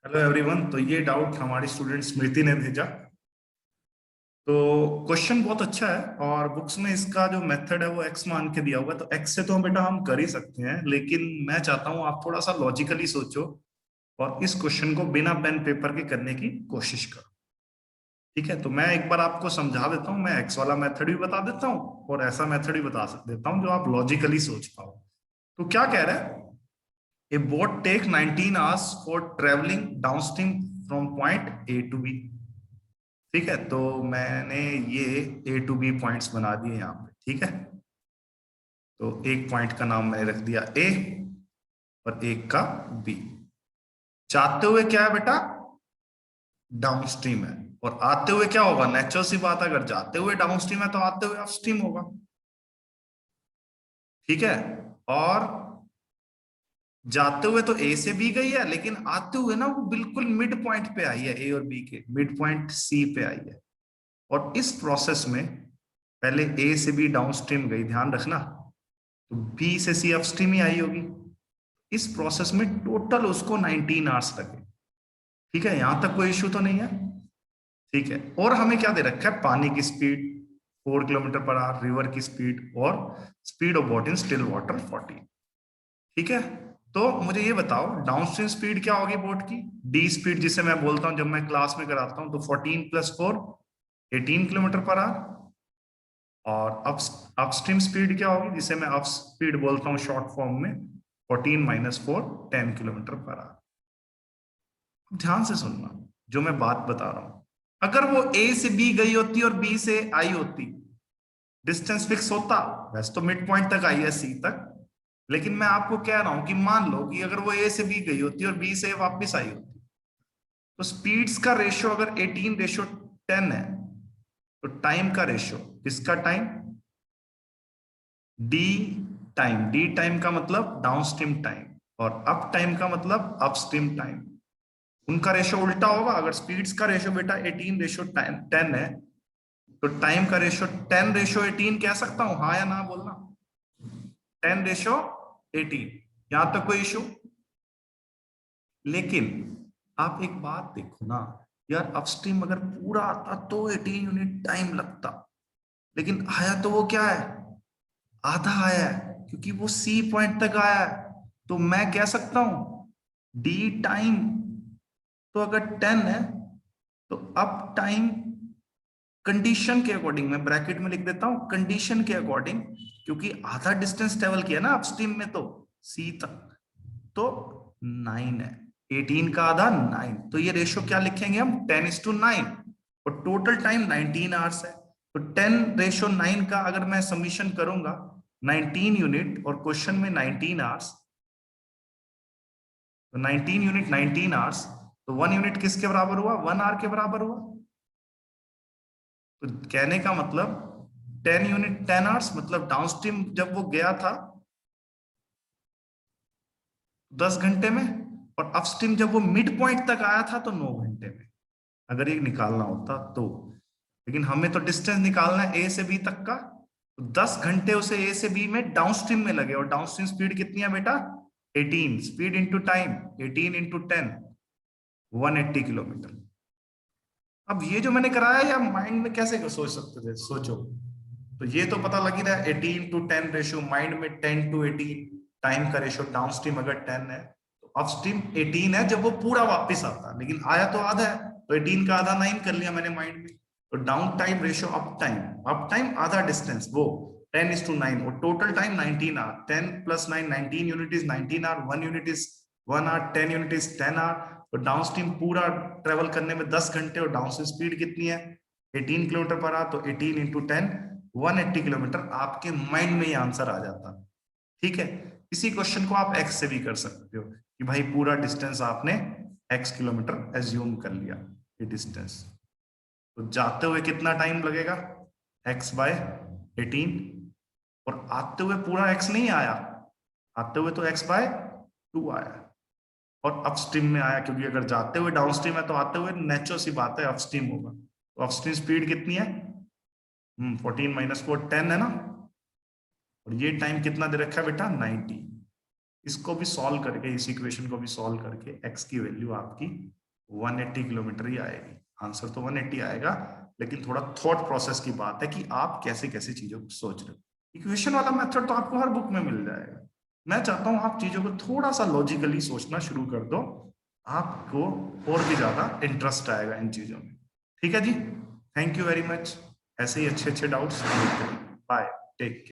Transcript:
Hello everyone. तो ये doubt हमारी स्टूडेंट स्मृति ने भेजा। तो क्वेश्चन बहुत अच्छा है और बुक्स में इसका जो मेथड है वो एक्स मान के दिया हुआ है। तो एक्स से तो बेटा हम कर ही सकते हैं, लेकिन मैं चाहता हूँ आप थोड़ा सा लॉजिकली सोचो और इस क्वेश्चन को बिना पेन पेपर के करने की कोशिश करो। ठीक है, तो मैं एक बार आपको समझा देता हूँ। मैं एक्स वाला मेथड भी बता देता हूँ और ऐसा मेथड भी बता देता हूँ जो आप लॉजिकली सोच पाओ। तो क्या कह रहा है? A boat take 19 hours for traveling downstream from point A to B। ठीक है, तो मैंने ये A to B पॉइंट्स बना दिए यहाँ पे। ठीक है, तो एक पॉइंट का नाम मैंने रख दिया A और एक का B। जाते हुए क्या है बेटा? डाउनस्ट्रीम है। और आते हुए क्या होगा? नेचुरल सी बात है, अगर जाते हुए डाउनस्ट्रीम है तो आते हुए अपस्ट्रीम होगा। ठीक है, और जाते हुए तो ए से बी गई है, लेकिन आते हुए ना वो बिल्कुल मिड पॉइंट पे आई है, ए और बी के मिड पॉइंट सी पे आई है। और इस प्रोसेस में पहले ए से बी डाउनस्ट्रीम गई, ध्यान रखना, तो बी से सी अपस्ट्रीम ही आई होगी। इस प्रोसेस में टोटल उसको 19 आवर्स लगे। ठीक है, यहां तक कोई इश्यू तो नहीं है। ठीक है, और हमें क्या दे रखा है? पानी की speed 4 kilometre per hour, river की स्पीड और speed of boat in still water 40। ठीक है, तो मुझे ये बताओ डाउनस्ट्रीम स्पीड क्या होगी बोट की? डी स्पीड, जिसे मैं बोलता हूं जब मैं क्लास में कराता हूं, तो 14 + 4 18 किलोमीटर पर आवर। और अपस्ट्रीम स्पीड क्या होगी, जिसे मैं अप स्पीड बोलता हूँ शॉर्ट फॉर्म में? 14 - 4 10 किलोमीटर पर आवर। ध्यान से सुनना जो मैं बात बता रहा हूं। अगर वो ए से बी गई होती और बी से आई होती, डिस्टेंस फिक्स होता। वैसे तो मिड पॉइंट तक आई है, सी तक, लेकिन मैं आपको कह रहा हूं कि मान लो कि अगर वो ए से बी गई होती और बी से वापस आई होती, तो स्पीड्स का रेशियो अगर 18:10 है, तो टाइम का रेशियो, किसका time? D time. D time का मतलब डाउनस्ट्रीम टाइम, और अप टाइम का मतलब अपस्ट्रीम टाइम। उनका रेशियो उल्टा होगा। अगर स्पीड्स का रेशियो बेटा 18:10 है, तो टाइम का रेशियो 10:18 कह सकता हूं, हाँ या ना बोलना? 10:18। यहां तक कोई इशू? लेकिन आप एक बात देखो ना यार, अपस्ट्रीम अगर पूरा आता तो 18 यूनिट टाइम लगता, लेकिन आया तो वो क्या है? आधा आया है, क्योंकि वो सी पॉइंट तक आया है। तो मैं कह सकता हूं डी टाइम, तो अगर 10 है तो अप टाइम कंडीशन के अकॉर्डिंग, मैं ब्रैकेट में लिख देता हूं कंडीशन के अकॉर्डिंग, क्योंकि आधा डिस्टेंस ट्रेवल किया ना अपस्ट्रीम में, तो सी तक, तो 9 है। 18 का आधा 9, तो ये रेशियो क्या लिखेंगे हम? 10:9। और टोटल टाइम 19 आवर्स है। तो 10:9 का अगर मैं समीशन करूंगा, 19 यूनिट और क्वेश्चन में 19 आवर्स, तो 19 यूनिट 19 आवर्स, तो 1 यूनिट किसके बराबर हुआ? 1 आवर के बराबर हुआ। तो कहने का मतलब 10 यूनिट 10 आवर्स, मतलब डाउनस्ट्रीम जब वो गया था 10 घंटे में, और अपस्ट्रीम जब वो मिड पॉइंट तक आया था तो 9 घंटे में, अगर ये निकालना होता तो। लेकिन हमें तो डिस्टेंस निकालना है ए से बी तक का, तो 10 घंटे उसे ए से बी में डाउनस्ट्रीम में लगे। और डाउनस्ट्रीम स्पीड कितनी है बेटा? 18। Speed into time, 18 × 10, 180 kilometre. अब ये जो मैंने कराया, या माइंड में कैसे सोच सकते थे? सोचो, तो ये तो पता लग ही रहा है 18:10 रेशियो, माइंड में 10:18। टाइम का रेशियो डाउनस्ट्रीम अगर 10 है तो अपस्ट्रीम 18 है जब वो पूरा वापस आता, लेकिन आया तो आधा है, तो 18 का आधा 9 कर लिया मैंने माइंड में। तो down time ratio up time आधा डिस्टेंस वो 10:9, और total time 19 hour. 10 + 9 19 unit is 19 hour, 1 unit is 1 hour, 10 unit is 10 hour. तो डाउनस्ट्रीम पूरा ट्रेवल करने में 10 घंटे, और डाउनस्ट्रीम स्पीड कितनी है? 18 किलोमीटर पर आवर, तो 18 × 10 180 किलोमीटर। आपके माइंड में ये आंसर आ जाता। ठीक है, इसी क्वेश्चन को आप एक्स से भी कर सकते हो कि भाई पूरा डिस्टेंस आपने एक्स किलोमीटर एज्यूम कर लिया, ये डिस्टेंस। तो जाते हुए कितना टाइम लगेगा? x/18। और आते हुए पूरा एक्स नहीं आया, आते हुए तो x/2 आया, और अपस्ट्रीम में आया, क्योंकि अगर जाते हुए डाउनस्ट्रीम है तो आते हुए नेचुरल सी बात है अपस्ट्रीम होगा। तो अपस्ट्रीम स्पीड कितनी है? 14 - 4 10 है ना। और ये टाइम कितना दे रखा है बेटा? 90। इसको भी सॉल्व करके, इस इक्वेशन को भी सॉल्व करके x की वैल्यू आपकी 180 किलोमीटर ही आएगी। आंसर तो 180 आएगा, लेकिन थोड़ा थॉट प्रोसेस की बात है कि आप कैसे कैसे चीजों को सोच रहे हो। इक्वेशन वाला मेथड तो आपको हर बुक में मिल जाएगा। मैं चाहता हूं आप चीजों को थोड़ा सा लॉजिकली सोचना शुरू कर दो, आपको और भी ज्यादा इंटरेस्ट आएगा इन चीजों में। ठीक है जी, थैंक यू वेरी मच। ऐसे ही अच्छे अच्छे डाउट्स, बाय, टेक केयर।